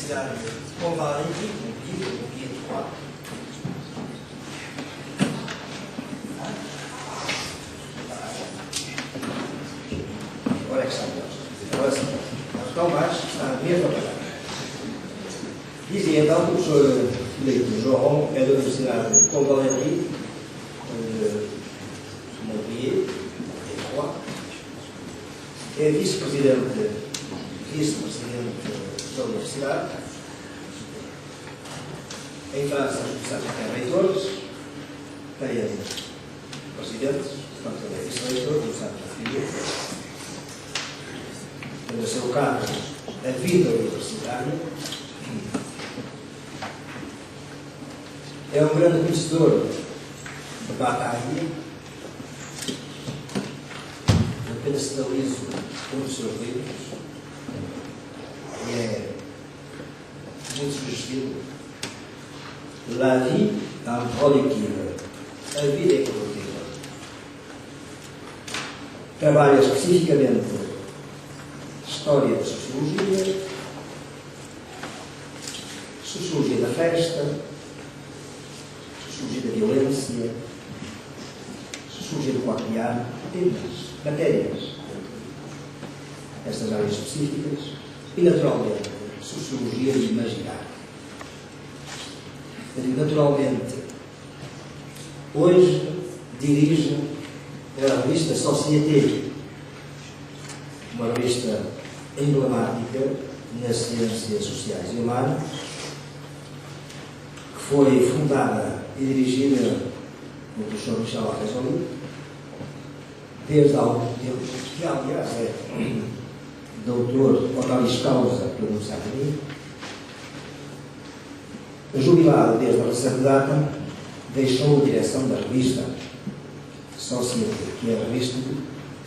Universidade de Pombal Henrique, no dia 4. Agora é que está melhor. Agora sim. Então, mais está a mesma palavra. Dizia então que o professor Filipe João é da Universidade de Pombal Henrique, Montpellier, é vice-presidente da Universidade. Em França, as universidades têm reitores, têm presidentes, portanto, é vice-reitor, não sabe já no seu caso, a vida universitária. É um grande conhecedor de Bataille. Apenas sinalizo um dos seus livros, e é muito sugestivo. La vie improductive. A vida é produtiva. Trabalha especificamente história da sociologia, sociologia da festa, sociologia da violência, sociologia do cotidiano, temas, matérias, estas áreas específicas, e naturalmente sociologia do imaginário. Naturalmente, hoje dirige a revista Société, uma revista emblemática nas ciências sociais e humanas, que foi fundada e dirigida pelo professor Michel Arrezoli, desde há algum tempo, que aliás é doutor honoris causa pela Universidade de Madrid, jubilado desde a recente data, deixou a direção da revista Société, que é a revista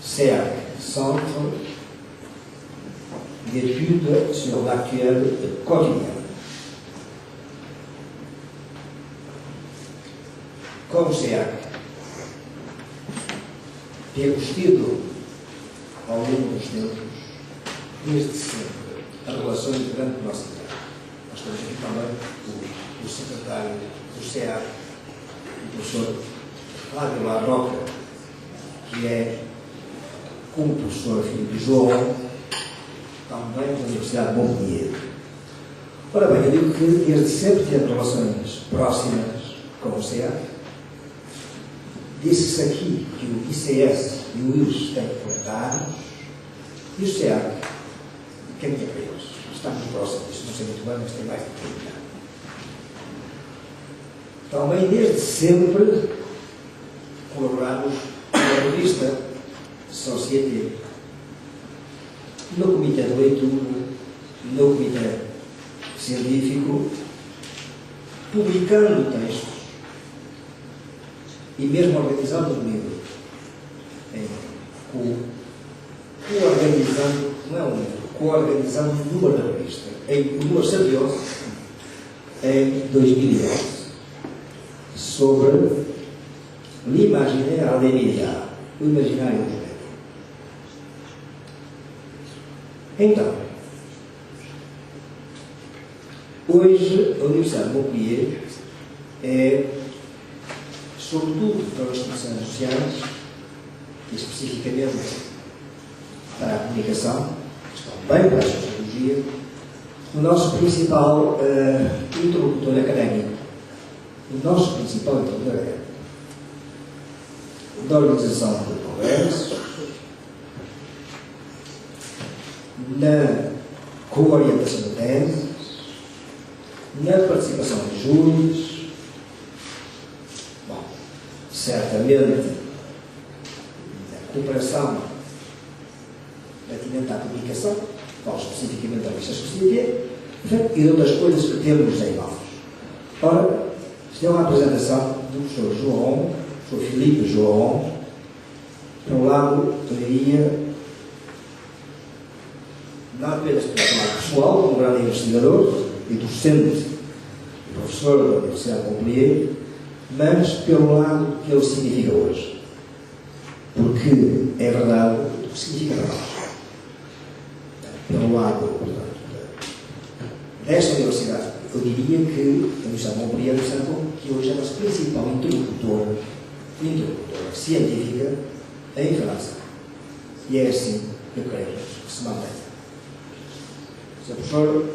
CEAC, Centre d'études sur l'actuel quotidien. Como CEAC temos tido, ao longo dos tempos, desde sempre, as relações durante a nossa idade. Nós temos aqui também o secretário do CEAC, o professor Flávio Larroca, que é, como o professor Filipe João, também da Universidade de Montpellier. Ora bem, eu digo que desde sempre temos relações próximas com o CEAC. Disse-se aqui que o ICS e o IUS têm 40 anos, e o CEAC, que é muito para eles. Estamos próximos disso, não sei muito bem, mas tem mais de 30 anos. Também desde sempre colaboramos com a revista Société, no comitê de leitura, no comitê científico, publicando textos e mesmo organizando um livro, coorganizando, não é um livro, coorganizando o número da revista, o número 111, em 2011, sobre l'imaginaire des médias, o imaginário dos médias. Então, hoje a Universidade de Montpellier é, sobretudo para as instituições sociais, e especificamente para a comunicação, também para a sociologia, o nosso principal interlocutor académico. O nosso principal interlocutor académico. Da organização de congressos, na coorientação de teses, na participação de júris, certamente na cooperação relativamente à publicação, falo especificamente da revista Société, e de outras coisas que temos em mãos. Ora, isto é uma apresentação do professor João, professor Filipe João. Para um lado, eu diria, não apenas pelo lado pessoal, como grande investigador e docente e professor da Universidade de Montpellier, mas pelo lado que ele significa hoje. Porque é verdade o que significa para nós. Pelo lado, portanto, Esta universidade, eu diria que a Universidade de Montpellier, que hoje é a nossa principal interlocutora científica em França. E é assim que eu creio que se mantém. Sr. Professor,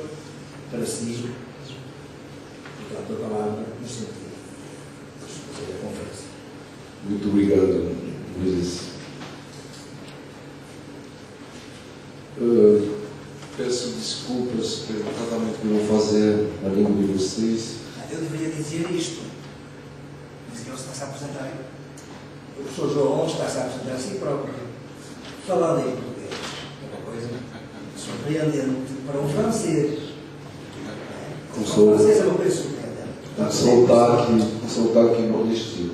para seguir, portanto, a palavra no sentido de fazer a conferência. Muito obrigado, Luís. Peço desculpas pelo tratamento que eu vou fazer na língua de vocês. Eu deveria dizer isto, mas ele está-se a apresentar. O professor João está-se a apresentar a si próprio, falando em português. É uma coisa surpreendente para um francês. Um francês é uma coisa surpreendente. Um sotaque nordestino.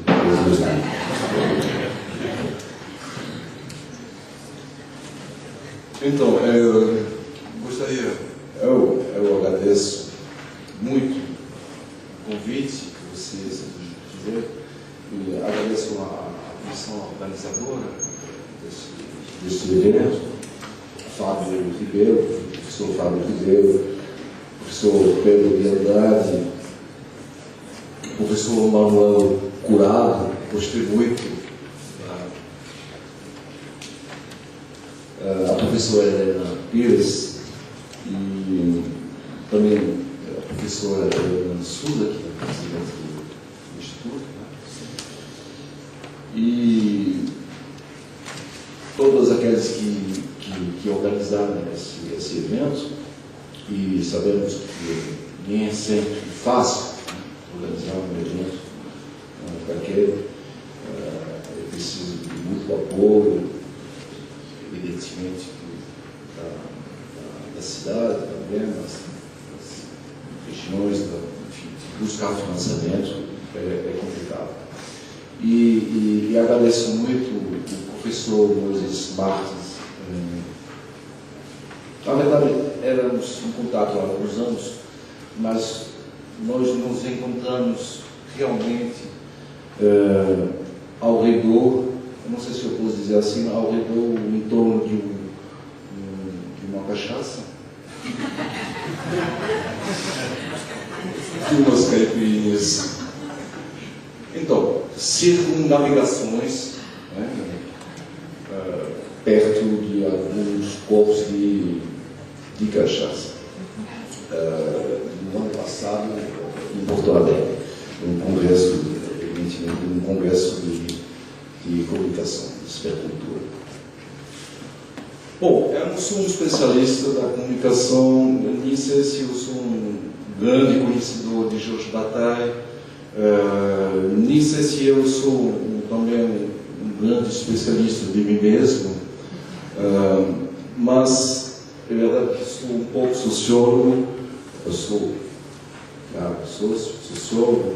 Então, eu agradeço muito o convite que vocês fizeram e agradeço a comissão organizadora deste evento, Fábio Ribeiro, professor Fábio Ribeiro, professor Pedro de Andrade, professor Manuel Curado, gostei muito, a professora Helena Pires e também a professora Helena Souza, que é a presidente do Instituto, e todos aqueles que organizaram esse evento, e sabemos que nem é sempre fácil organizar um evento daquele, é preciso de muito apoio, evidentemente, da cidade, também, das regiões, enfim, buscar financiamento é complicado. E agradeço muito o professor Moisés Martins. Na verdade, éramos em contato há alguns anos, mas nós nos encontramos realmente ao redor, não sei se eu posso dizer assim, ao redor, em torno de uma cachaça, de umas caipirinhas. Então, circunnavigações, né, perto de alguns copos de cachaça. No ano passado, em Porto Alegre, num congresso, evidentemente, num congresso de comunicação, de supercultura. Bom, eu não sou um especialista da comunicação, nem sei se eu sou um grande conhecedor de Georges Bataille, nem sei se eu sou também um grande especialista de mim mesmo, mas é verdade que sou um pouco sociólogo, eu sou sociólogo,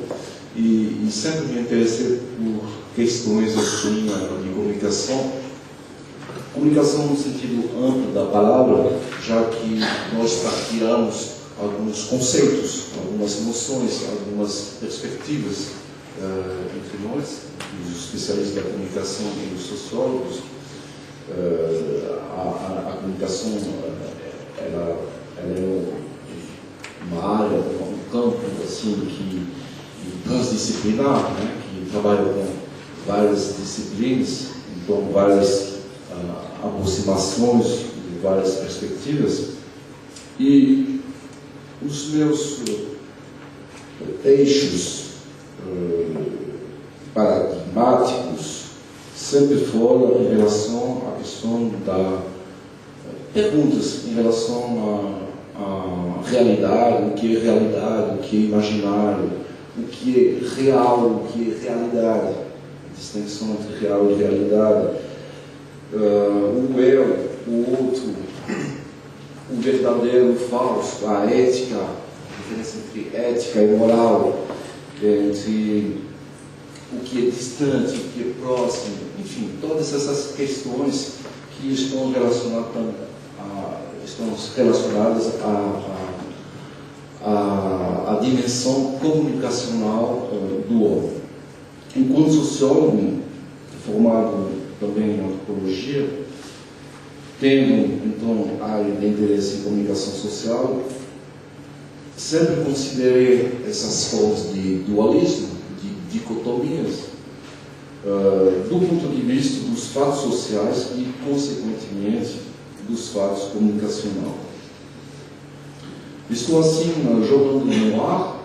e sempre me interessei por questões assim, de comunicação no sentido amplo da palavra, já que nós partilhamos alguns conceitos, algumas noções, algumas perspectivas entre nós, os especialistas da comunicação e os sociólogos. A comunicação ela é uma área, um campo assim, transdisciplinar, né, que trabalha com várias disciplinas, então várias aproximações de várias perspectivas, e os meus eixos paradigmáticos sempre foram em relação à questão da perguntas em relação à realidade, o que é realidade, o que é imaginário, o que é real, o que é realidade, a distinção entre real e realidade, o eu, o outro, o verdadeiro, o falso, a ética, a diferença entre ética e moral, entre o que é distante, o que é próximo, enfim, todas essas questões que estão relacionadas à dimensão comunicacional do homem. Enquanto sociólogo, formado também em antropologia, tendo então área de interesse em comunicação social, sempre considerei essas formas de dualismo, de dicotomias, do ponto de vista dos fatos sociais e, consequentemente, dos fatos comunicacionais. Estou assim jogando no ar,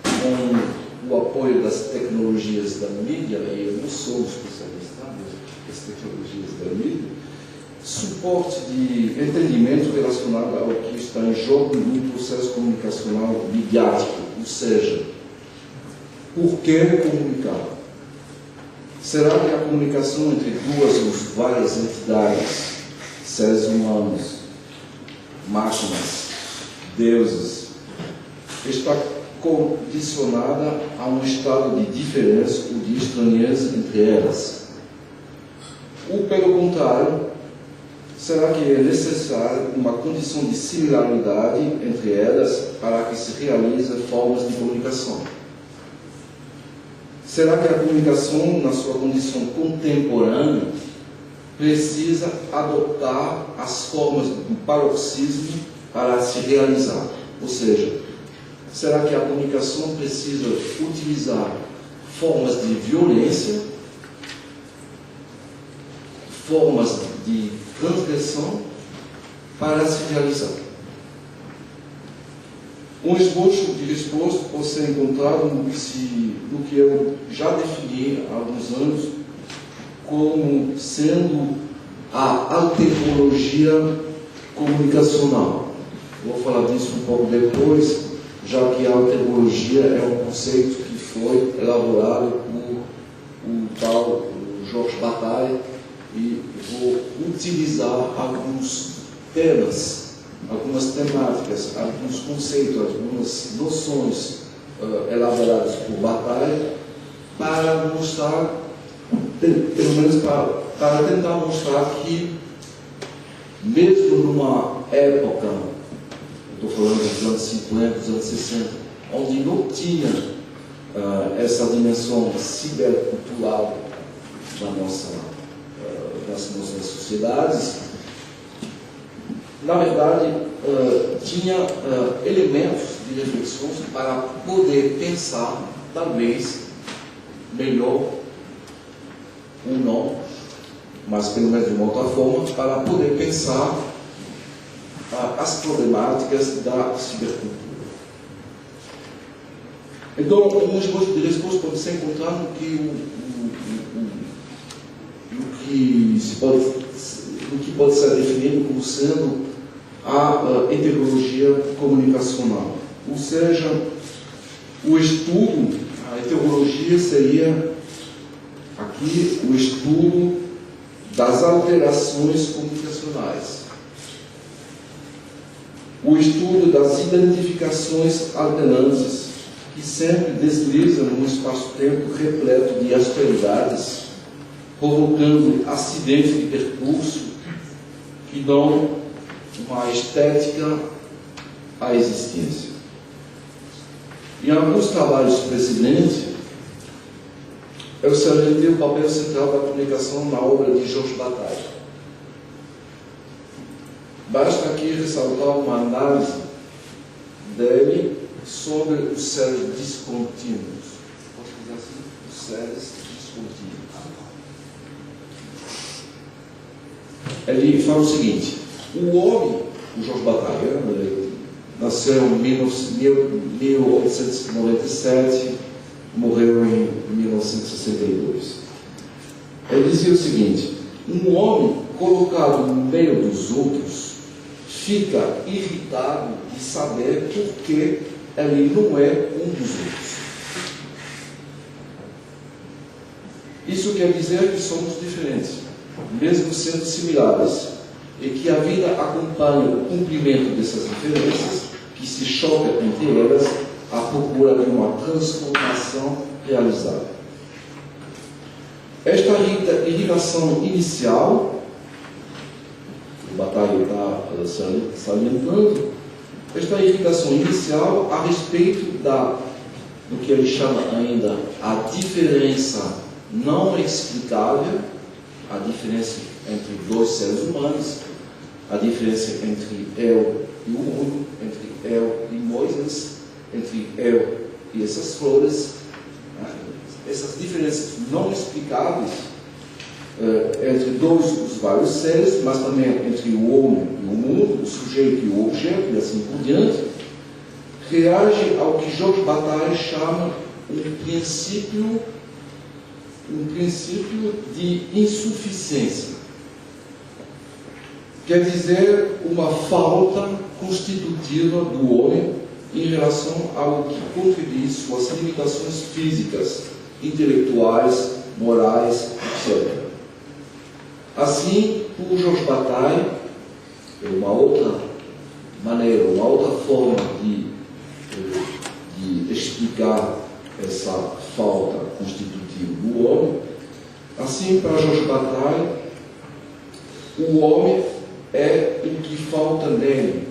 com o apoio das tecnologias da mídia, e eu não sou especialista das tecnologias da mídia, suporte de entendimento relacionado ao que está em jogo no processo comunicacional midiático, ou seja, por que comunicar? Será que a comunicação entre duas ou várias entidades, seres humanos, máquinas, deuses, está condicionada a um estado de diferença ou de estranheza entre elas? Ou, pelo contrário, será que é necessário uma condição de similaridade entre elas para que se realize formas de comunicação? Será que a comunicação, na sua condição contemporânea, precisa adotar as formas do paroxismo para se realizar? Ou seja, será que a comunicação precisa utilizar formas de violência, formas de transgressão para se realizar? Um esboço de resposta pode ser encontrado no que eu já defini há alguns anos como sendo a alterologia comunicacional. Vou falar disso um pouco depois, já que a alterologia é um conceito que foi elaborado por o tal Georges Bataille, e vou utilizar alguns temas, algumas temáticas, alguns conceitos, algumas noções elaboradas por Bataille para mostrar, pelo menos para tentar mostrar que, mesmo numa época, estou falando dos anos 50, dos anos 60, onde não tinha essa dimensão cibercultural nas nossas sociedades, na verdade, tinha elementos de reflexão para poder pensar, talvez, melhor ou não, mas pelo menos de uma outra forma, para poder pensar as problemáticas da cibercultura. Então, um esboço de resposta pode ser encontrado no que pode ser definido como sendo a heterologia comunicacional. Ou seja, o estudo, a heterologia seria aqui o estudo das alterações comunicacionais, o estudo das identificações alternantes que sempre deslizam num espaço-tempo repleto de asperidades, provocando acidentes de percurso que dão uma estética à existência. Em alguns trabalhos precedentes, eu salientei o papel central da comunicação na obra de Georges Bataille. Basta aqui ressaltar uma análise dele sobre os seres descontínuos. Posso dizer assim? Os seres descontínuos. Ele fala o seguinte: o homem, o Georges Bataille, nasceu em 1897, morreu em 1962. Ele dizia o seguinte: um homem colocado no meio dos outros fica irritado de saber por que ele não é um dos outros. Isso quer dizer que somos diferentes, mesmo sendo similares, e que a vida acompanha o cumprimento dessas diferenças, que se choca entre elas à procura de uma transformação realizada. Esta irritação inicial, o Bataille está salientando, esta irritação inicial a respeito do que ele chama ainda a diferença não explicável, a diferença entre dois seres humanos, a diferença entre eu e o mundo, entre eu flores, entre eu e essas flores, essas diferenças não explicáveis entre os vários seres, mas também entre o homem e o mundo, o sujeito e o objeto, e assim por diante, reage ao que Georges Bataille chama um princípio de insuficiência. Quer dizer, uma falta constitutiva do homem em relação ao que contradiz suas limitações físicas, intelectuais, morais, etc. Assim, por Georges Bataille, é uma outra maneira, uma outra forma de explicar essa falta constitutiva do homem. Assim, para Georges Bataille, o homem é o que falta nele.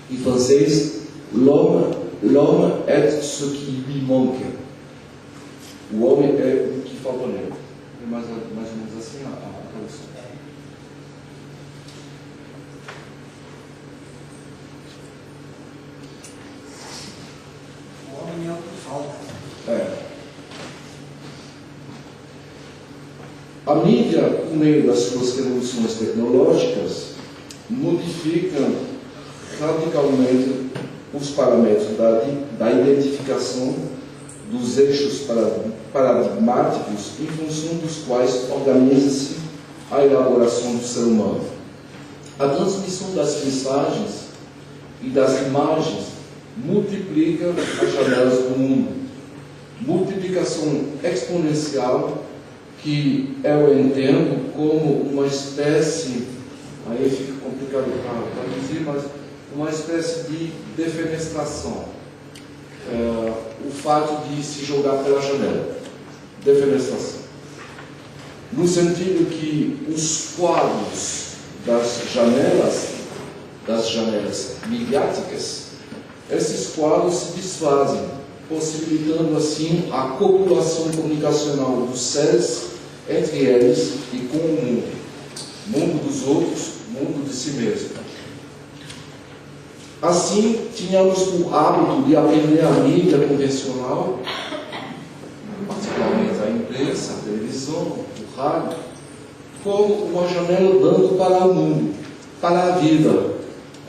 Em francês, l'homme est ce qui lui manque. O homem é o que falta nele. É mais ou menos assim a tradução. O homem é o que falta. A mídia, por meio das suas revoluções tecnológicas, modifica radicalmente os parâmetros da identificação dos eixos paradigmáticos em função dos quais organiza-se a elaboração do ser humano. A transmissão das mensagens e das imagens multiplica as janelas do mundo. Multiplicação exponencial que eu entendo como uma espécie, aí fica complicado para dizer, mas uma espécie de defenestração. O fato de se jogar pela janela. Defenestração. No sentido que os quadros das janelas midiáticas, esses quadros se desfazem, possibilitando assim a copulação comunicacional dos seres entre eles e com o mundo. Mundo dos outros, mundo de si mesmo. Assim, tínhamos o hábito de aprender a mídia convencional, particularmente a imprensa, a televisão, o rádio, como uma janela dando para o mundo, para a vida,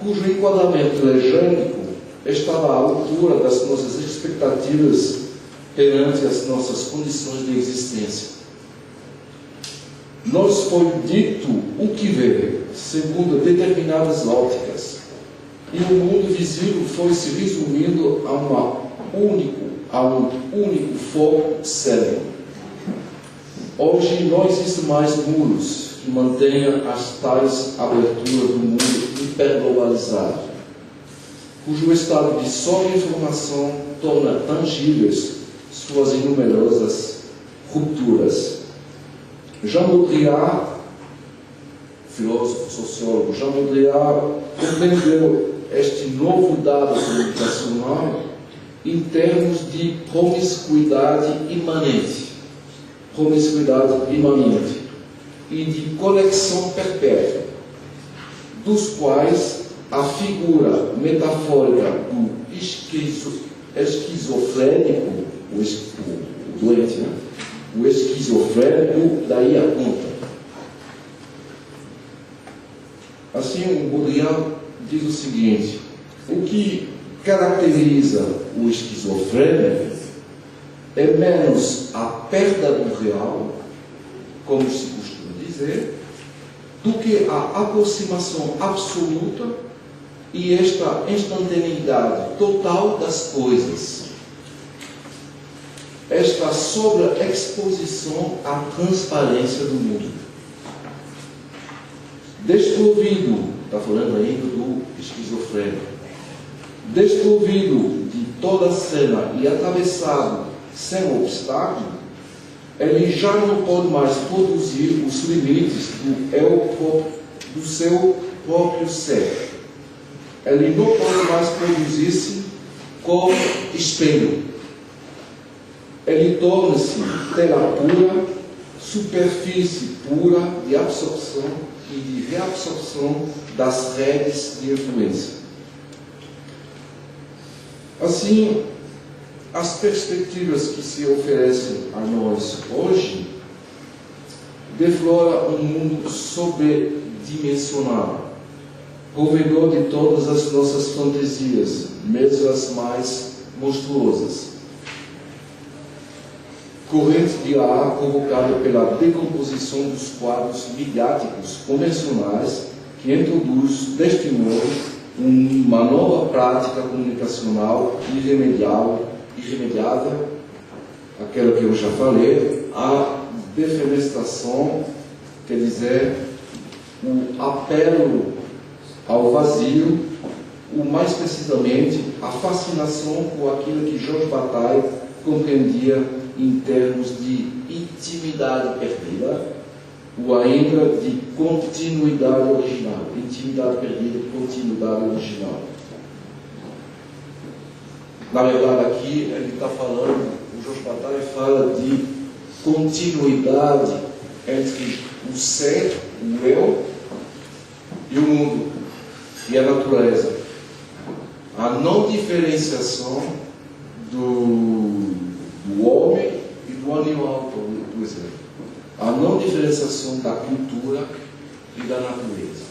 cujo enquadramento legênico estava à altura das nossas expectativas perante as nossas condições de existência. Nos foi dito o que ver, segundo determinadas óticas, e o mundo visível foi se resumindo a um único foco cego. Hoje não existem mais muros que mantenham as tais aberturas do mundo hiperglobalizado, cujo estado de sobreinformação torna tangíveis suas inumerosas rupturas. Jean Baudrillard, filósofo, sociólogo, Jean Baudrillard compreendeu este novo dado comunicacional em termos de promiscuidade imanente e de conexão perpétua, dos quais a figura metafórica do esquizofrênico, o doente, o esquizofrênico, daí a conta. Assim, o Baudrillard diz o seguinte: o que caracteriza o esquizofrênico é menos a perda do real, como se costuma dizer, do que a aproximação absoluta e esta instantaneidade total das coisas, esta sobreexposição à transparência do mundo. Desprovido, está falando ainda do esquizofrênico, desprovido de toda a cena e atravessado sem obstáculo, ele já não pode mais produzir os limites do seu próprio ser. Ele não pode mais produzir-se como espelho. Ele torna-se tela pura, superfície pura de absorção e de reabsorção das redes de influência. Assim, as perspectivas que se oferecem a nós hoje deflora um mundo sobredimensionado, provedor de todas as nossas fantasias, mesmo as mais monstruosas. Corrente de ar provocada pela decomposição dos quadros midiáticos convencionais que introduz, deste modo, uma nova prática comunicacional irremediável, aquela que eu já falei, a defenestração, quer dizer, o apelo ao vazio, ou mais precisamente, a fascinação por aquilo que Georges Bataille compreendia em termos de intimidade perdida, ou ainda de continuidade original. Intimidade perdida, continuidade original. Na verdade, aqui ele está falando, o Georges Bataille fala de continuidade entre o ser, o eu, e o mundo, e a natureza. A não diferenciação do homem e do animal, por exemplo. A não diferenciação da cultura e da natureza.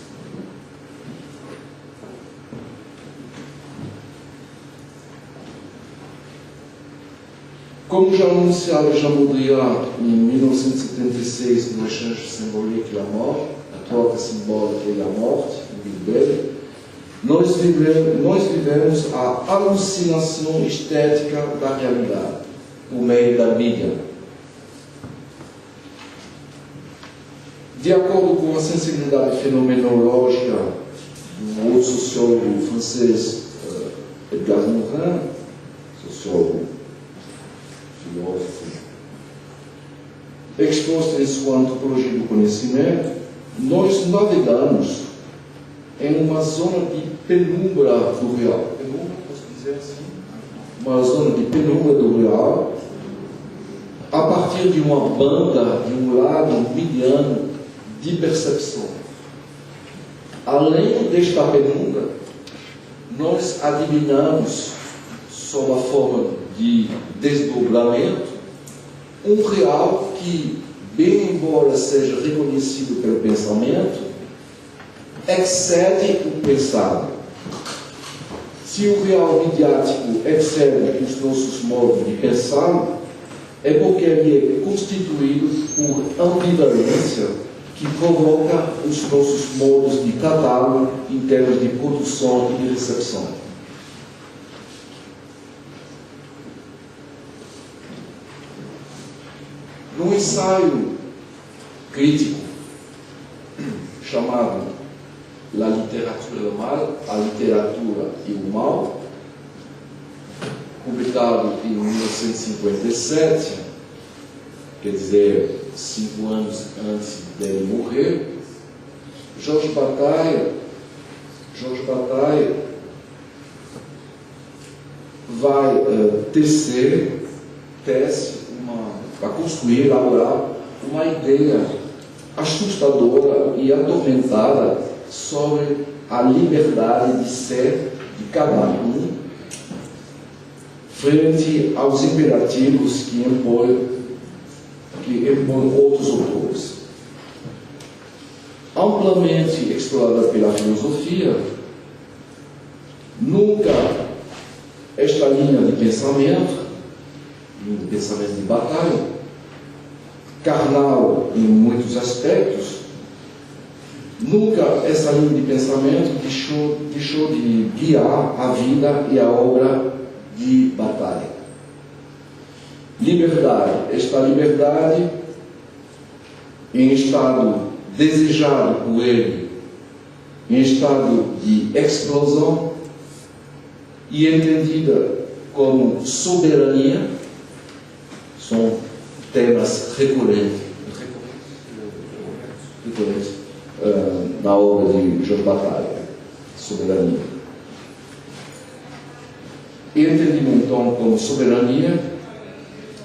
Como já anunciava Jean Baudrillard em 1976 no Échange Symbolique et la Mort, a troca simbólica e a morte, o Big Bang, nós vivemos a alucinação estética da realidade, por meio da mídia. De acordo com a sensibilidade fenomenológica do outro sociólogo francês, Edgar Morin, sociólogo, filósofo, exposto em sua antropologia do conhecimento, nós navegamos em uma zona de penumbra do real. Penumbra, posso dizer assim? Uma zona de penumbra do real, a partir de uma banda, de um lado mediano de percepção. Além desta penumbra, nós adivinhamos, sob a forma de desdobramento, um real que, bem embora seja reconhecido pelo pensamento, excede o pensado. Se o real midiático excede os nossos modos de pensar, é porque ele é constituído por ambivalência que provoca os nossos modos de catálogo em termos de produção e de recepção. Num ensaio crítico chamado La littérature et le mal, a literatura e o mal, publicado em 1957, quer dizer, 5 anos antes dele morrer, Georges Bataille vai vai construir, elaborar uma ideia assustadora e atormentada sobre a liberdade de ser de cada um frente aos imperativos que impõem outros autores. Amplamente explorada pela filosofia, nunca esta linha de pensamento de Bataille, carnal em muitos aspectos, nunca essa linha de pensamento deixou de guiar a vida e a obra de Bataille. Liberdade, esta liberdade em estado desejado por ele, em estado de explosão e entendida como soberania, são temas recorrentes na obra de Georges Bataille, soberania. E entendimento então como soberania,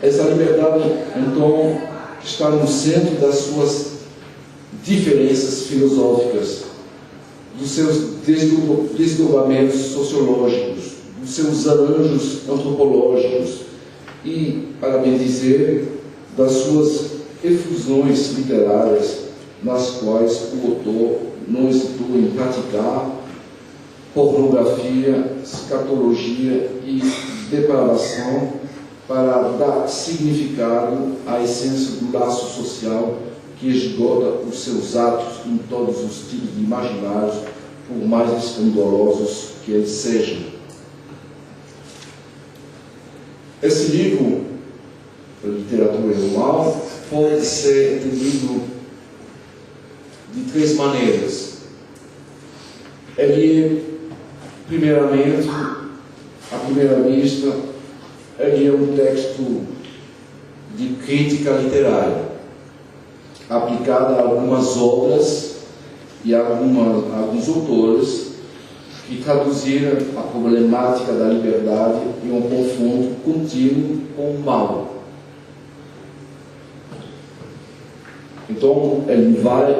essa liberdade então está no centro das suas diferenças filosóficas, dos seus desdobramentos sociológicos, dos dos seus arranjos antropológicos e, para bem dizer, das suas efusões literárias, nas quais o autor não hesitou em praticar pornografia, escatologia e depravação para dar significado à essência do laço social que esgota os seus atos em todos os tipos de imaginários, por mais escandalosos que eles sejam. Esse livro, Literatura e o Mal, pode ser entendido de três maneiras. Ele, primeiramente, à primeira vista, ele é um texto de crítica literária, aplicada a algumas obras e a alguns autores que traduziram a problemática da liberdade em um confronto contínuo com o mal. Então, ele vai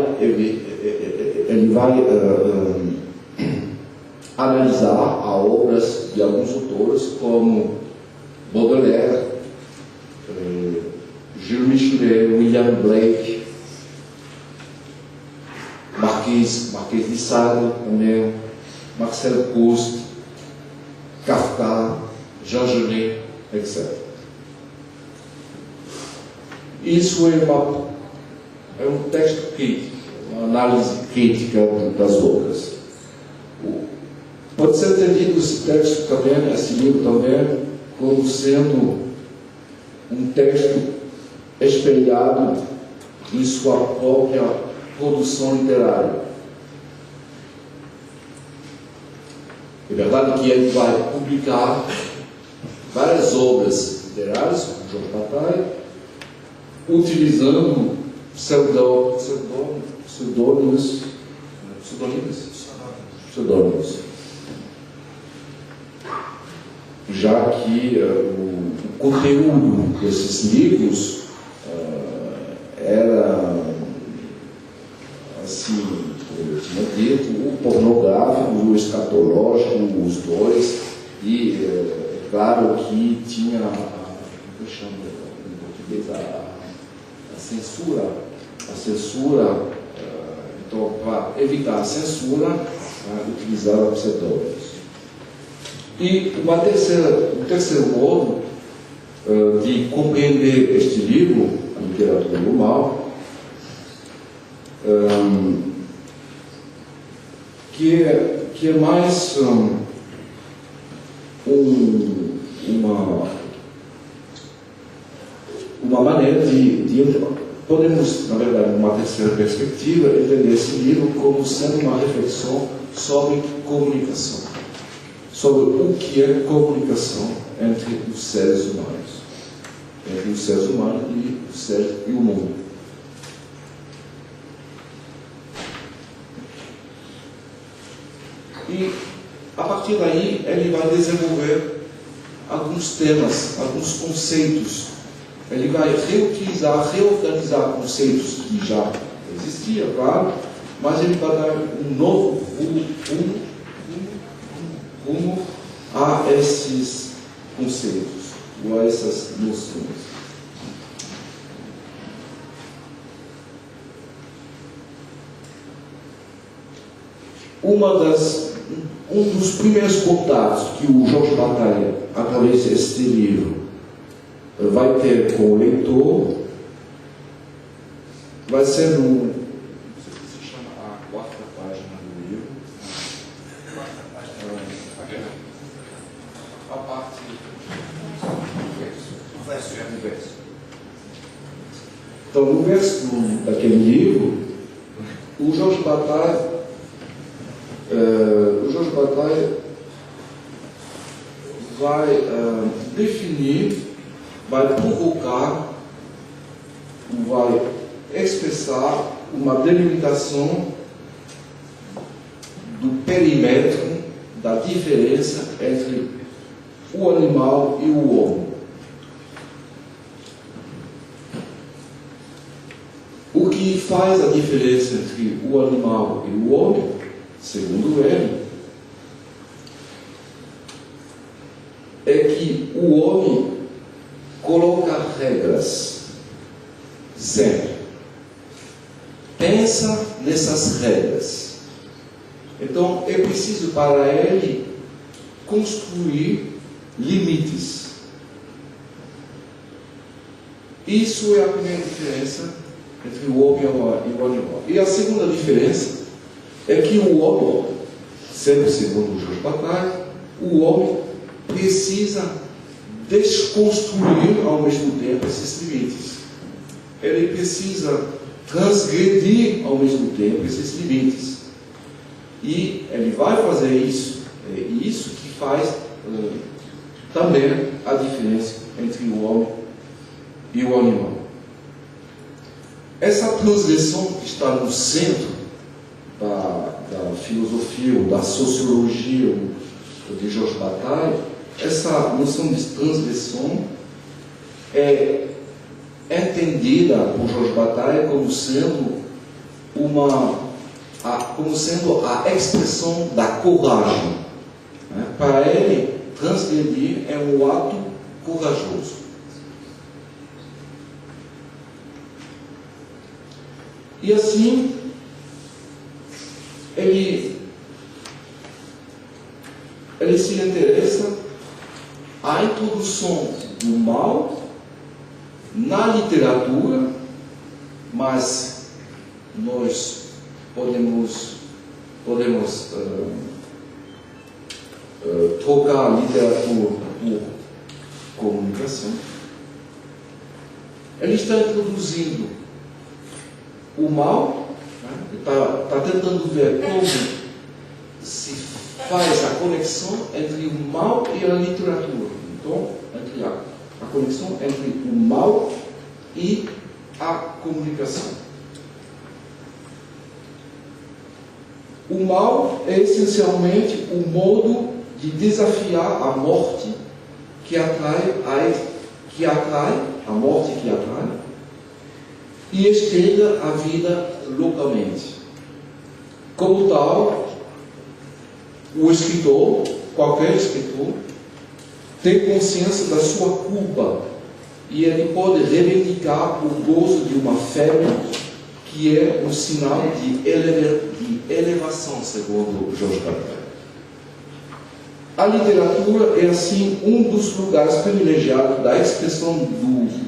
analisar as obras de alguns autores como Baudelaire, Jules Michelet, William Blake, Marquês de Sade também, Marcel Proust, Kafka, Jean Genet, etc. Isso é um texto crítico, uma análise crítica das obras. Pode ser entendido esse texto também, esse livro também, como sendo um texto espelhado em sua própria produção literária. É verdade que ele vai publicar várias obras literárias, como Jorge Bataille, utilizando pseudônimos, já que o conteúdo desses livros era, assim, como eu tinha dito, o pornográfico, o escatológico, os dois, e é claro que tinha, como eu chamo em português, a censura, então, para evitar a censura, utilizava pseudônimos. E um terceiro modo de compreender este livro, A Literatura do Mal, que é mais uma maneira de podemos, na verdade, numa terceira perspectiva, entender esse livro como sendo uma reflexão sobre comunicação, sobre o que é comunicação entre os seres humanos, e o mundo. E, a partir daí, ele vai desenvolver alguns temas, alguns conceitos. Ele vai reorganizar conceitos que já existiam, claro, mas ele vai dar um novo rumo a esses conceitos, ou a essas noções. Um dos primeiros contatos que o Jorge Bataille, através deste livro, vai ter com o leitor, vai ser não sei se chama a quarta página do livro. A parte do verso. Então, no verso daquele livro, o Jorge Bataille vai definir, vai provocar, vai expressar uma delimitação do perímetro da diferença entre o animal e o homem. O que faz a diferença entre o animal e o homem, segundo ele, é que o homem coloca regras, sempre. Pensa nessas regras. Então, é preciso para ele construir limites. Isso é a primeira diferença entre o homem e o animal. E a segunda diferença é que o homem, sempre segundo o Jorge Bataille, o homem precisa desconstruir ao mesmo tempo esses limites. Ele precisa transgredir ao mesmo tempo esses limites. E ele vai fazer isso. É isso que faz também a diferença entre o homem e o animal. Essa transgressão que está no centro da filosofia ou da sociologia de Jorge Bataille, essa noção de transgressão é entendida por Jorge Bataille como sendo a expressão da coragem. Para ele, transgredir é um ato corajoso. E assim, ele se interessa à introdução do mal na literatura, mas nós podemos trocar a literatura por comunicação. Ele está introduzindo o mal, está tentando ver como se faz a conexão entre o mal e a literatura. Então, entre a conexão entre o mal e a comunicação. O mal é essencialmente o modo de desafiar a morte que atrai a morte que atrai e estende a vida localmente. Como tal, o escritor, qualquer escritor, tem consciência da sua culpa e ele pode reivindicar o gozo de uma febre que é um sinal de elevação, segundo Jorge Bataille. A literatura é, assim, um dos lugares privilegiados da expressão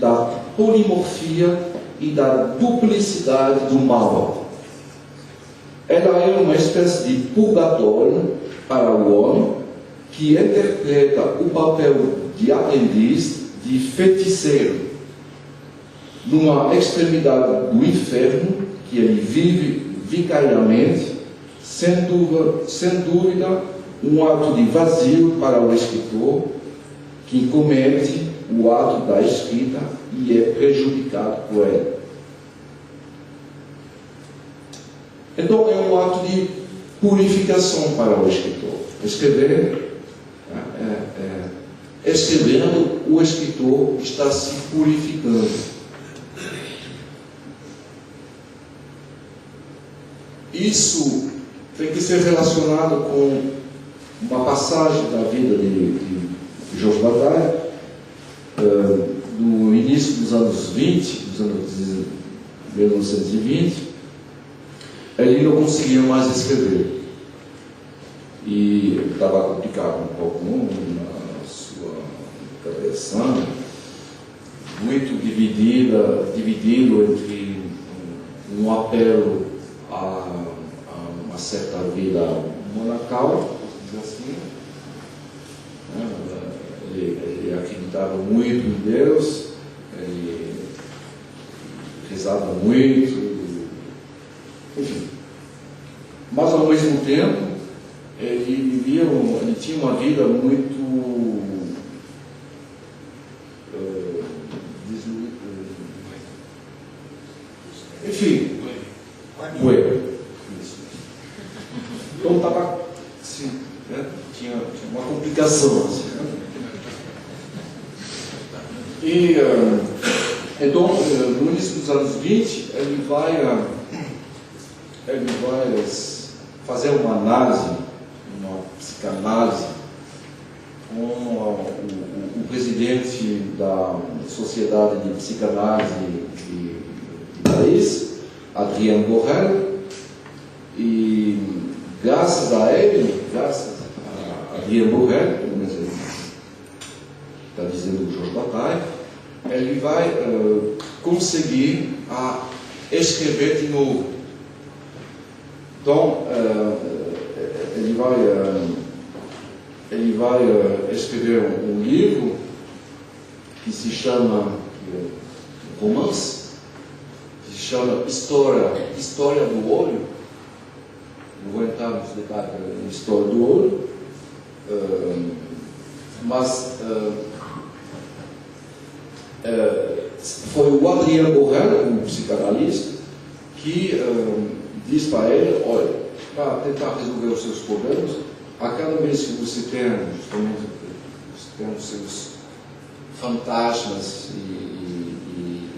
da polimorfia e da duplicidade do mal. Ela é uma espécie de purgatório para o homem que interpreta o papel de aprendiz, de feiticeiro, numa extremidade do inferno que ele vive vicariamente, sem dúvida, um ato de vazio para o escritor que comete o ato da escrita e é prejudicado por ele. Então é um ato de purificação para o escritor. Escrevendo, o escritor está se purificando. Isso tem que ser relacionado com uma passagem da vida de Jorge Bataille, no início dos anos 20, dos anos 1920, ele não conseguia mais escrever. E estava complicado um pouco na sua cabeça, muito dividido entre um apelo a uma certa vida monacal, assim. Ele acreditava muito em Deus, ele rezava muito, enfim. Mas ao mesmo tempo ele tinha uma vida muito enfim, então estava assim, né? Tinha uma complicação assim, né? E então no início dos anos 20 ele vai fazer uma análise, uma psicanálise com presidente da Sociedade de Psicanálise de Paris, Adrien Borel, e graças a ele, graças a Adrien Borel, pelo menos ele está dizendo o Georges Bataille, ele vai conseguir escrever de novo. Então, ele vai escrever um livro que se chama romance, que se chama História do Olho. Não vou entrar nos detalhes da História do Olho, mas foi o Adrien Borel, um psicanalista, que diz para ele: olha, para tentar resolver os seus problemas, a cada vez que você tem os seus fantasmas e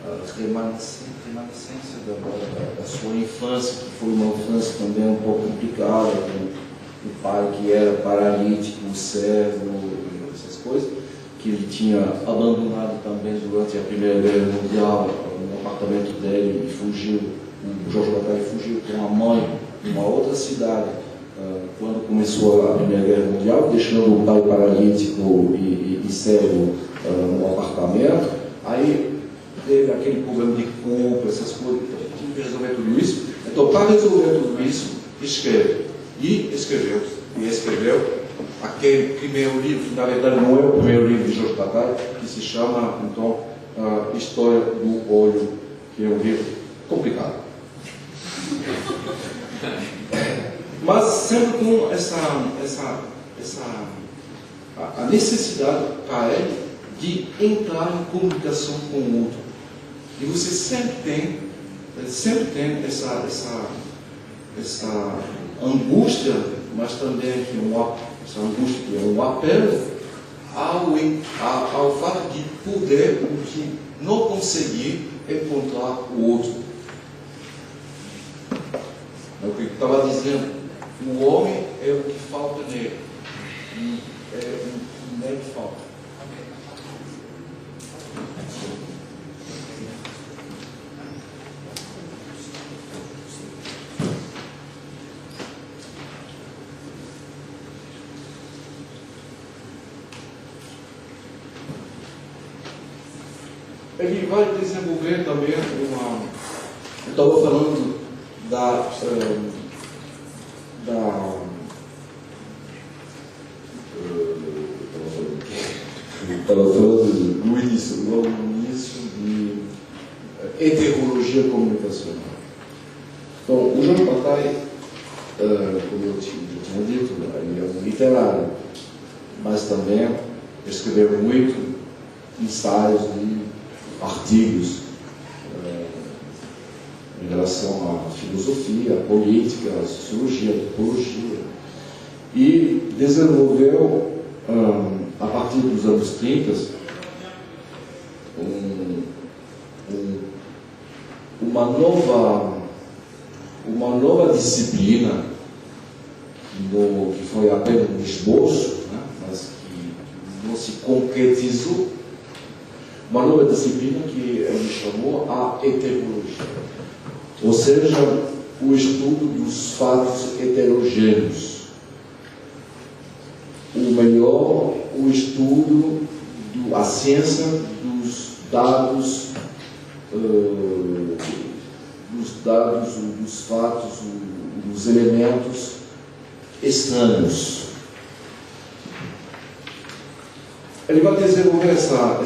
a remanescência da sua infância, que foi uma infância também um pouco complicada, com o pai que era paralítico, cego, essas coisas, que ele tinha abandonado também durante a Primeira Guerra Mundial, no apartamento dele, e fugiu. O Georges Bataille fugiu com a mãe de uma outra cidade quando começou a Primeira Guerra Mundial, deixando o pai paralítico e cego no apartamento. Aí teve aquele problema de culpa, essas coisas, tinha que resolver tudo isso. Então, para resolver tudo isso, escreve. E escreveu aquele primeiro livro, que na verdade não é o primeiro livro de Georges Bataille, que se chama, então, História do Olho, que é um livro complicado. Mas sempre com a necessidade para ele de entrar em comunicação com o outro. E você sempre tem essa angústia, mas também essa angústia que é um apelo ao fato de poder, de não conseguir encontrar o outro. É o que eu estava dizendo. O homem é o que falta nele. É o nele que falta. Ele vai desenvolver também eu estava falando estava falando no início de heterologia comunicacional. Então, o Georges Bataille, como eu tinha dito, ele é um literário, mas também escreveu muito ensaios e artigos em relação à filosofia, à política, à sociologia, à antropologia, e desenvolveu, a partir dos anos 30, uma nova disciplina, que foi apenas um esboço, né, mas que não se concretizou. Uma nova disciplina que ele chamou a heterologia, ou seja, o estudo dos fatos heterogêneos. O melhor, o estudo, a ciência dos dados, dos fatos, dos elementos estranhos. Ele vai desenvolver essa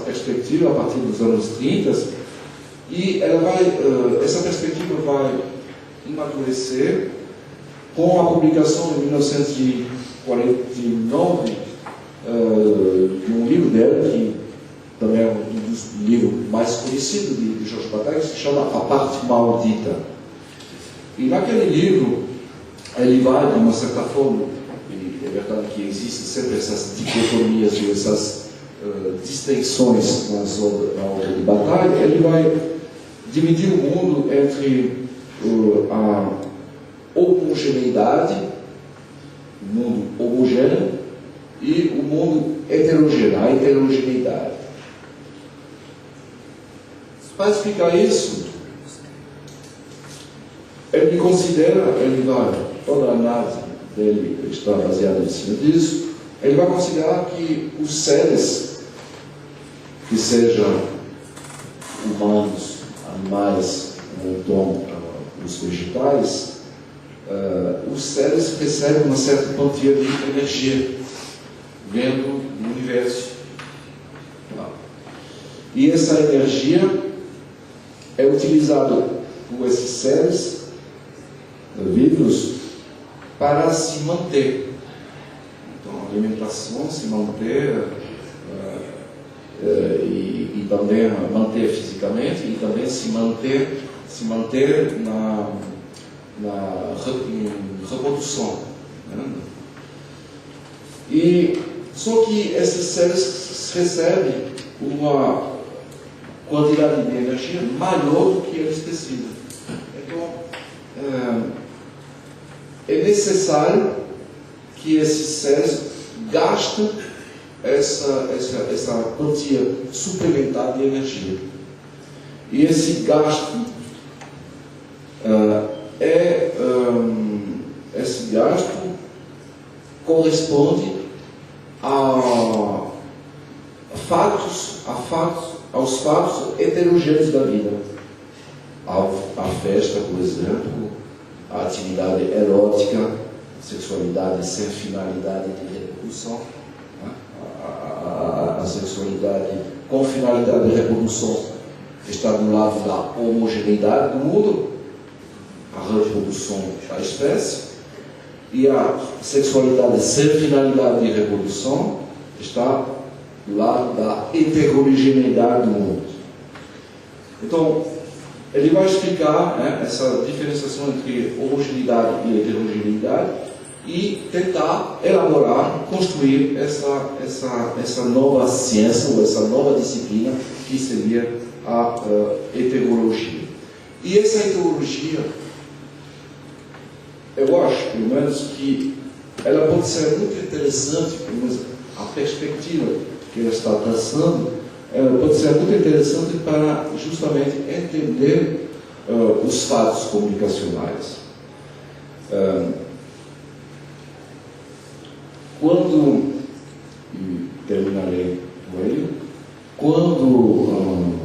perspectiva a partir dos anos 30, e essa perspectiva vai amadurecer com a publicação em 1949 de um livro dele, que também é um dos livros mais conhecidos de Georges Bataille, que se chama A Parte Maldita. E naquele livro, ele vai, de uma certa forma, e é verdade que existem sempre essas dicotomias ou essas distinções na obra de Bataille, ele vai dividir o mundo entre a homogeneidade, o mundo homogêneo, e o mundo heterogêneo, a heterogeneidade. Para explicar isso, ele considera, toda a análise dele está baseada em cima disso, ele vai considerar que os seres, que sejam humanos, animais, então os vegetais, os seres recebem uma certa quantia de energia vindo do universo. E essa energia é utilizada por esses seres vivos para se manter. Então, a alimentação, se manter e também manter fisicamente e também se manter na reprodução. Né? E só que esses seres recebem uma quantidade de energia maior do que eles precisam. Então, é necessário que esses seres gastem essa quantia suplementar de energia. E esse gasto esse gasto corresponde aos fatos heterogêneos da vida. A festa, por exemplo, a atividade erótica, a sexualidade sem finalidade de reprodução, né? A sexualidade com finalidade de reprodução está do lado da homogeneidade do mundo, a reprodução da espécie, e a sexualidade sem finalidade de reprodução está do lado da heterogeneidade do mundo. Então, ele vai explicar, né, essa diferenciação entre homogeneidade e heterogeneidade e tentar elaborar, construir essa nova ciência ou essa nova disciplina que seria a heterologia. E essa heterologia, eu acho, pelo menos, que ela pode ser muito interessante, pelo menos a perspectiva que ela está traçando, pode ser muito interessante para justamente entender os fatos comunicacionais. E terminarei com ele, quando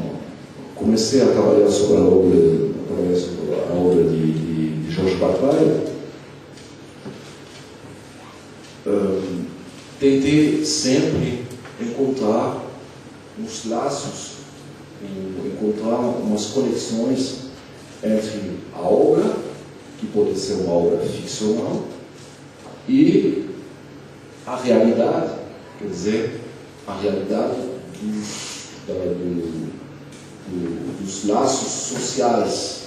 comecei a trabalhar sobre a obra de Jorge Bataille, tentei sempre encontrar uns laços, encontrar umas conexões entre a obra, que pode ser uma obra ficcional, e a realidade, quer dizer, a realidade dos laços sociais,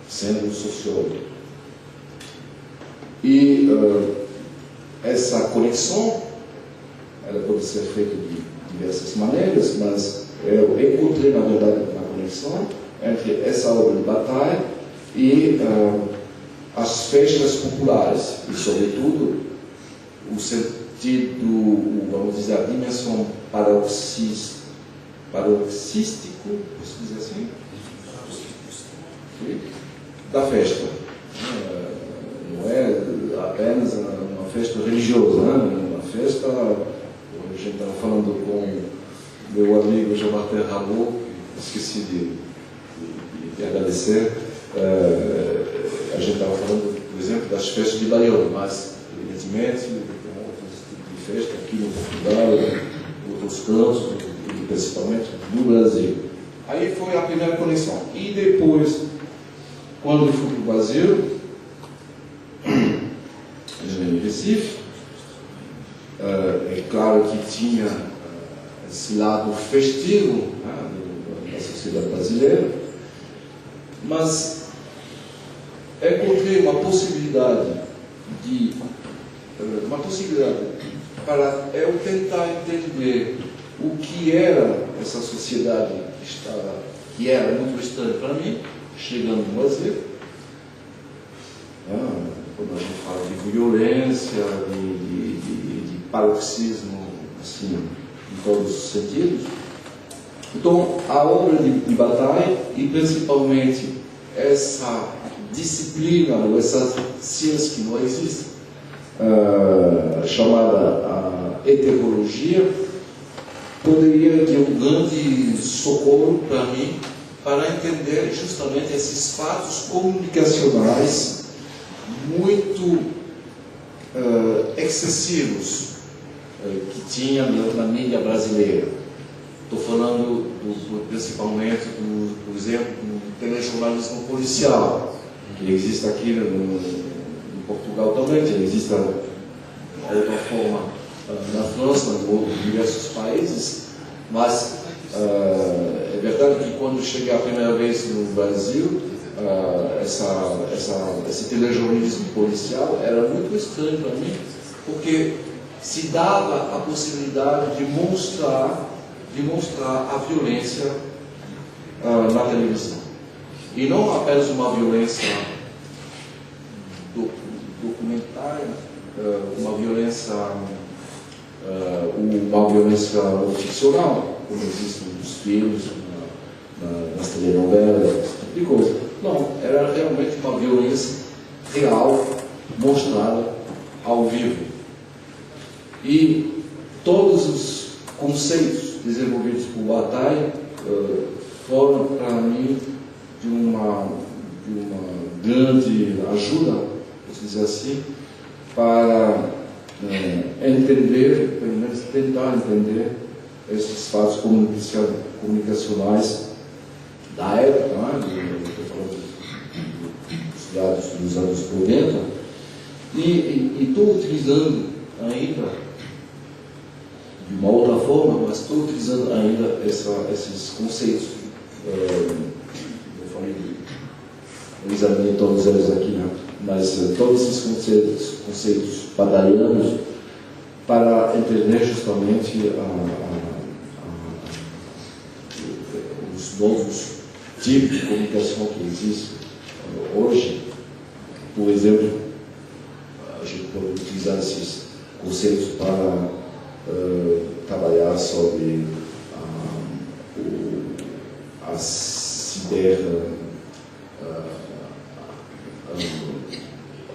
sendo um sociólogo. E essa conexão, ela pode ser feita de diversas maneiras, mas eu encontrei, na verdade, uma conexão entre essa obra de Bataille e as festas populares, e, sobretudo, o sentido, vamos dizer, a dimensão paroxístico, posso dizer assim? Da festa. Não é apenas uma festa religiosa, né? Uma festa, a gente estava falando com meu amigo Jean-Martin Rameau, esqueci de agradecer, a gente estava falando, por exemplo, das festas de Bayonne, mas evidentemente tem outros tipos de festa aqui no Portugal, em outros cantos, e principalmente no Brasil. Aí foi a primeira conexão. E depois, quando eu fui para o Brasil, em Recife, é claro que tinha esse lado festivo, né, da sociedade brasileira, mas encontrei uma possibilidade para eu tentar entender o que era essa sociedade que era muito estranha para mim, chegando no Brasil. Quando a gente fala de violência, de paroxismo, assim, em todos os sentidos. Então, a obra de Bataille, e principalmente essa disciplina, ou essa ciência que não existe, chamada heterologia, poderia ter um grande socorro para mim, para entender justamente esses fatos comunicacionais muito excessivos que tinha na mídia brasileira. Estou falando principalmente, por exemplo, do telejornalismo policial, que existe aqui em Portugal também, que existe de outra forma na França, em diversos países, mas é verdade que quando cheguei a primeira vez no Brasil, esse telejornalismo policial era muito estranho para mim, porque se dava a possibilidade de mostrar a violência na televisão. E não apenas uma violência documentária, uma violência ficcional, como existe nos filmes, nas telenovelas, esse tipo de coisa. Não, era realmente uma violência real, mostrada ao vivo. E todos os conceitos desenvolvidos por Bataille foram para mim de uma grande ajuda, posso dizer assim, para entender, pelo menos tentar entender esses fatos comunicacionais da época, dos anos 90, e estou utilizando ainda de uma outra forma, mas estou utilizando ainda esses conceitos. Eu falei, eu examinei todos eles aqui, né? Mas todos esses conceitos badaianos para entender justamente os novos tipos de comunicação que existem hoje. Por exemplo, a gente pode utilizar esses conceitos para trabalhar sobre a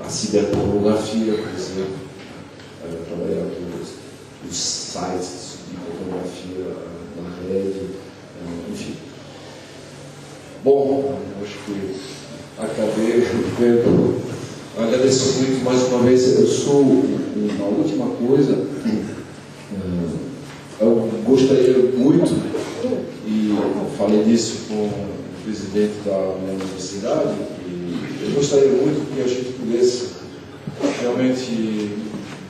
ciberpornografia, por exemplo, trabalhar com os sites de pornografia na rede, enfim. Bom, acho que acabei vendo. Agradeço muito mais uma vez. Eu sou uma última coisa. Eu gostaria muito, e eu falei disso com o presidente da minha universidade, e eu gostaria muito que a gente pudesse realmente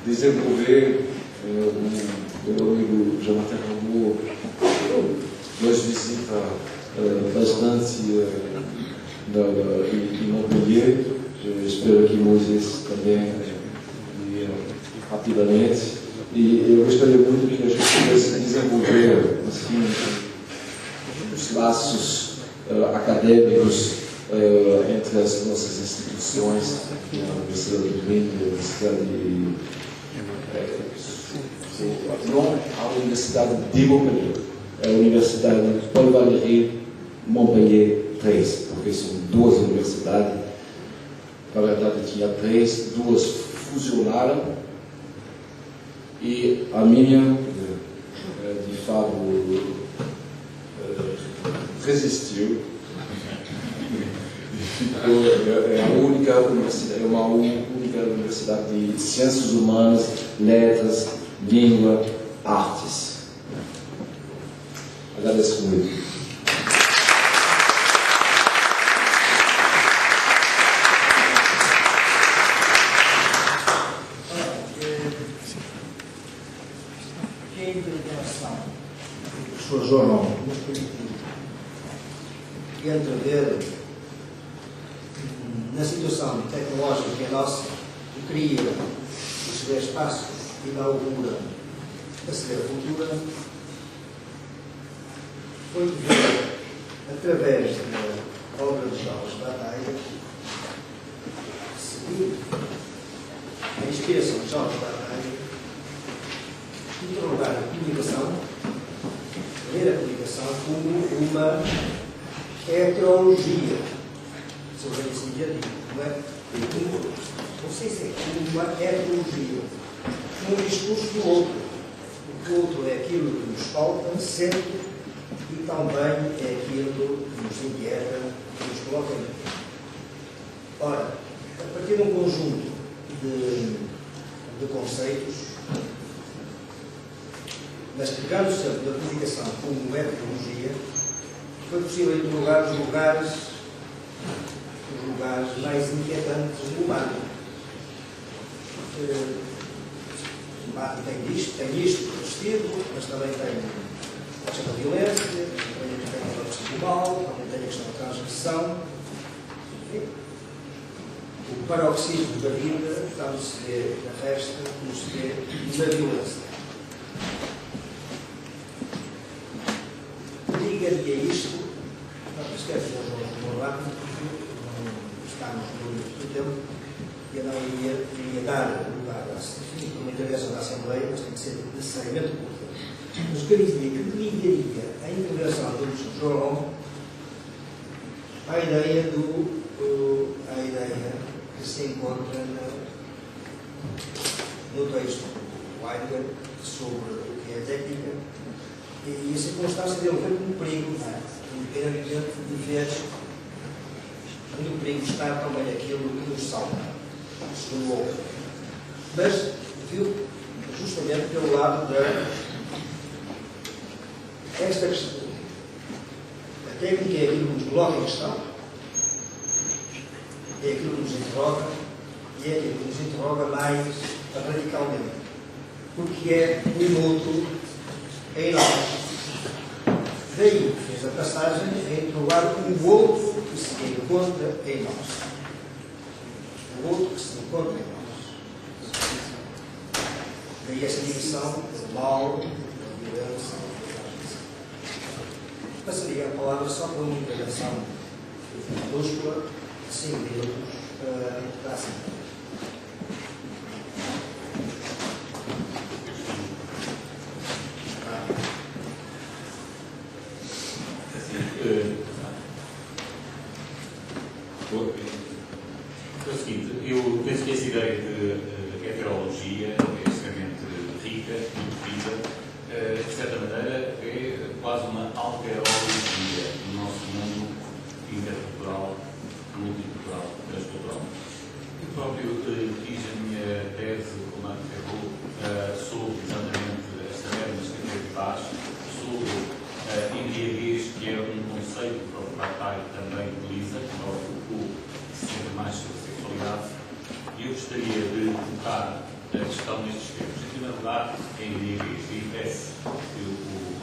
desenvolver. Meu amigo Jonathan Rambo nos visita bastante em Montpellier. Eu espero que Moisés também venha rapidamente. E eu gostaria muito que a gente pudesse desenvolver assim, os laços acadêmicos entre as nossas instituições, a Universidade do Rio, a Universidade não a Universidade de Montpellier, é a Universidade Paul Valéry Montpellier 3, porque são duas universidades. Na verdade tinha três, duas fusionaram. E a minha, de fato, resistiu. É a única universidade, uma única universidade de ciências humanas, letras, língua, artes. Agradeço muito. Professor João, e entrever na situação tecnológica que é nossa, que cria o ciberespaço e da altura da cibercultura, foi ver, através da obra de Jorge Bataille, seguir a inspiração de Jorge Bataille lugar, a comunicação, ler a comunicação como uma heterologia. Se eu vejo assim, não é? Não sei se é como uma heterologia. Um discurso do outro. O outro é aquilo que nos falta sempre e também é aquilo que nos inquieta, que nos coloca em. Ora, a partir de um conjunto de conceitos, mas pegando sempre da comunicação como metodologia, foi possível interrogar os lugares mais inquietantes do humano. Tem isto vestido, mas também tem a questão da violência, também tem a questão do mal, também tem a questão da transgressão. O paroxismo da vida tanto se vê na festa como se vê na violência. Ligaria isto, não esquece de João Rápido, porque estamos no limite do tempo, e eu não iria dar lugar a uma intervenção da Assembleia, mas tem que ser necessariamente curta. Mas o que eu dizia que ligaria a intervenção do João à ideia que se encontra no texto do Heidegger sobre o que é técnica e a circunstância de ele ver como perigo, independentemente de ver onde o perigo está também aquilo que nos salva, segundo o outro. Mas viu justamente pelo lado esta questão. A técnica é aquilo que nos coloca em questão, é aquilo que nos interroga e é aquilo que nos interroga mais radicalmente, porque é um outro em nós. Daí fez a passagem a interrogar o outro que se encontra em nós. O outro que se encontra em nós. Daí essa divisão do mal, da violência, passaria a palavra só para uma intervenção minúscula, 5 minutos, para a Assembleia. É o seguinte, eu penso que essa ideia de heterologia é extremamente rica, muito rica, de certa maneira é quase uma alterologia do nosso mundo intercultural, multicultural, transcultural. Eu próprio fiz a minha tese, como a Ferro, sobre exatamente as tabernas que a Ferro faz, sobre embriaguez, que é um conceito que o próprio Bataille também utiliza, que é o Foucault, que se centra mais sobre a sexualidade. E eu gostaria de colocar a questão nestes termos. Em primeiro lugar, a embriaguez, a IPS, que o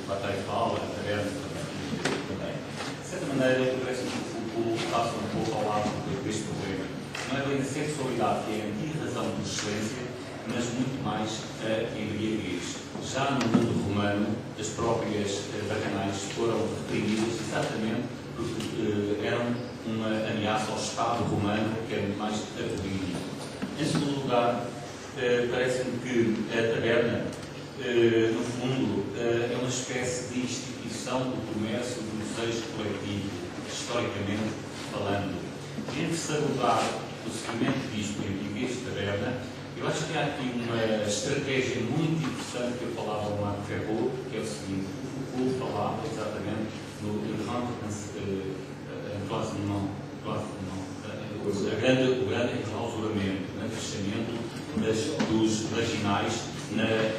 Bataille fala, a taberna também. De certa maneira, parece-me que o Foucault passa um pouco ao lado deste problema. Não é bem a sexualidade que é a anti-razão de excelência, mas muito mais a embriaguez. Já no mundo romano, as próprias bacanais foram reprimidas exatamente porque eram uma ameaça ao Estado romano, que era muito mais apolíneo. Em segundo lugar, parece-me que a taberna, no fundo, é uma espécie de instituição do comércio do desejo coletivo, historicamente falando. E em terceiro lugar, o seguimento disto em português de taberna, eu acho que há aqui uma estratégia muito interessante que eu falava ao Marco Ferro, que é o seguinte: o Foucault falava exatamente no o grande enclausuramento, o grande fechamento dos marginais nas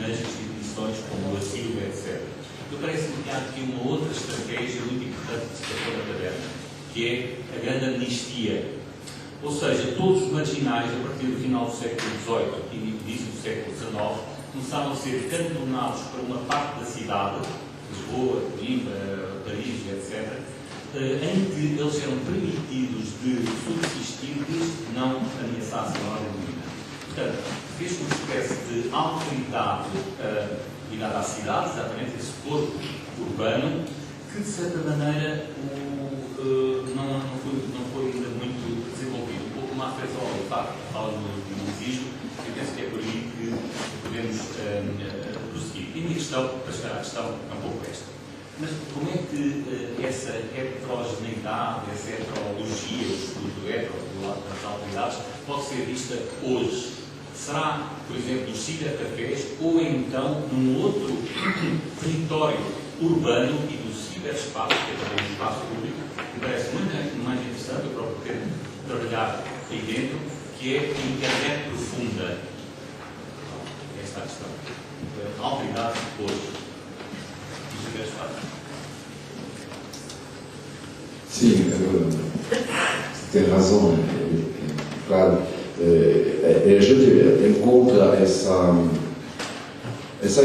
instituições como o asilo, etc. Então parece-me que há aqui uma outra estratégia muito importante que se passou na taberna, que é a grande amnistia. Ou seja, todos os marginais, a partir do final do século XVIII e início do século XIX, começaram a ser cantonados para uma parte da cidade, Lisboa, Coimbra, Paris, etc., em que eles eram permitidos de subsistir desde que não ameaçassem a ordem divina. Portanto, fez uma espécie de autoridade ligada à cidade, exatamente esse corpo urbano, que de certa maneira não foi ainda muito desenvolvido. Um pouco mais pessoal, de facto, fala do nazismo, e penso que é por aí que podemos prosseguir. E a minha questão, para chegar à questão, é um pouco esta. Mas como é que essa heterogeneidade, essa heterologia, o estudo hetero do lado das autoridades, pode ser vista hoje? Será, por exemplo, nos cibercafés ou então num outro território urbano e do ciberespaço, que é também um espaço público, que me parece muito mais interessante, eu próprio ter trabalhado aí dentro, que é a internet profunda. Esta é a questão. A autoridade hoje. Sim, você tem razão. Claro, a gente encontra essa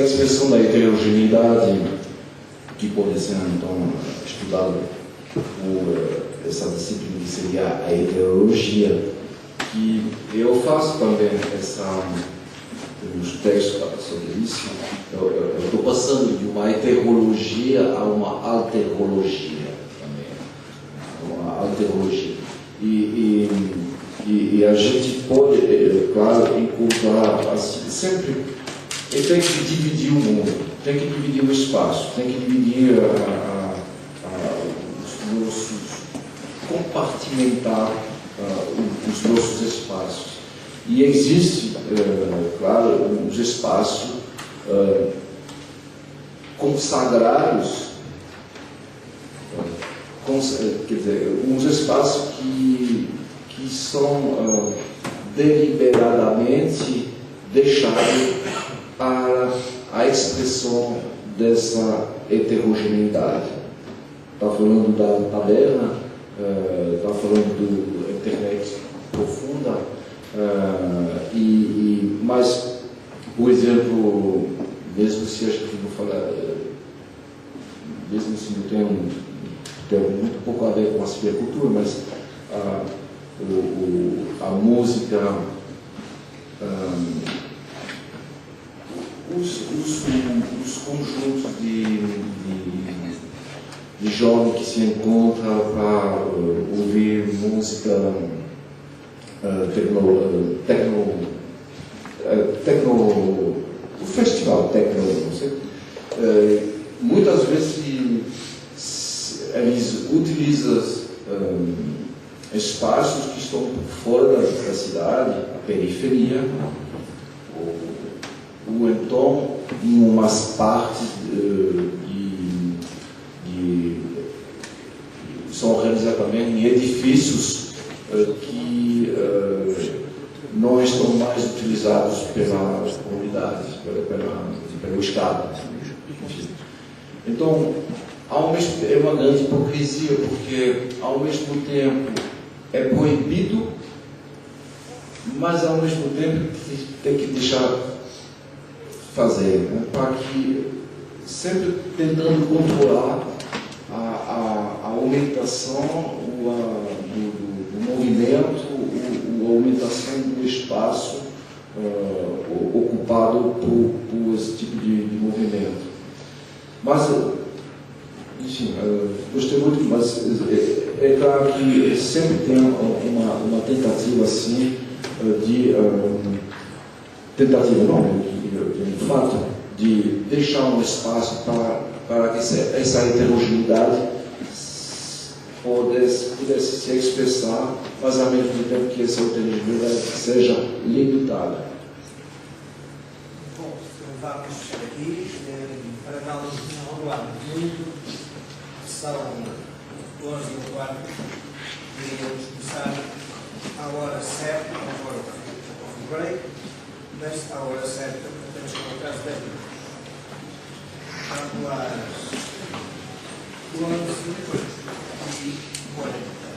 expressão da heterogeneidade que pode ser, então, estudada por essa disciplina que seria a heterologia, que eu faço também nos textos sobre isso. Eu estou passando de uma heterologia a uma alterologia também. Uma alterologia. E a gente pode, claro, encontrar assim, sempre. E tem que dividir o mundo, tem que dividir o espaço, tem que dividir os nossos. Compartimentar os nossos espaços. E existe, claro, os espaços consagrados, quer dizer, uns espaços que são deliberadamente deixados para a expressão dessa heterogeneidade. Está falando da taberna, está falando do internet profunda, mas, por exemplo, mesmo se a gente não falar, mesmo se não tem muito pouco a ver com a cibercultura, mas a música, os conjuntos de jovens que se encontram para ouvir música o festival tecno, não sei, muitas vezes eles utilizam espaços que estão fora da cidade, a periferia, ou então em umas partes são organizadas também em edifícios que não estão mais utilizados pela comunidade, pelo Estado. Então, é uma grande hipocrisia, porque ao mesmo tempo é proibido, mas ao mesmo tempo tem que deixar fazer, né? Para que, sempre tentando controlar a aumentação do movimento, a aumentação do espaço ocupado por esse tipo de movimento. Mas, enfim, gostei muito, mas é claro que sempre tem uma tentativa assim de fato, de deixar um espaço para que essa heterogeneidade pudesse se expressar, mas ao mesmo tempo que essa heterogeneidade seja limitada. Bom, vamos aqui para análise do ano muito, são 11h15, iríamos começar à hora certa, agora o break, mas à hora certa temos que colocar as 10 minutos. Vamos às 11h40.